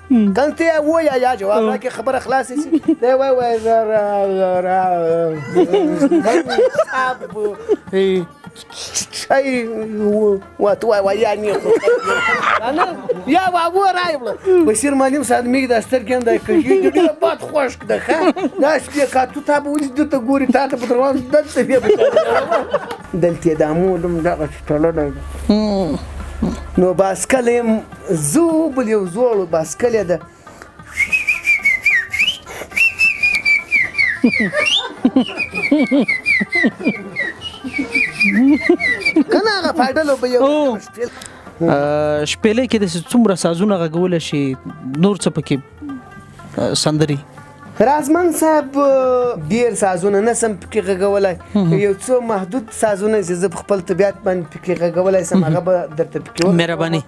کنه ته وایه یا جواب راکړې خبره خلاصه شي دی وایي شای وات وای یعنی انا یا واغو رايبل بشیر مالیم صاد میګ د سترګین د کږي ډېر باد خوش ده ښه دا شپې کا تو تا به ولې ته ګوري تا ته په دروازه دلته بیا دلته د امولم دغه ټولنه نو باسکل زو بل یو زوړ باسکل ده کنه هغه فایدلو به یو شپېلې کې د څومره سازونه غږول شي نور څه پکې سندري رازمن صاحب ډیر سازونه نسم پکې غږولای یو څو محدود سازونه چې زه خپل طبيعت باندې پکې غږولای سم هغه به درته پکې مهرباني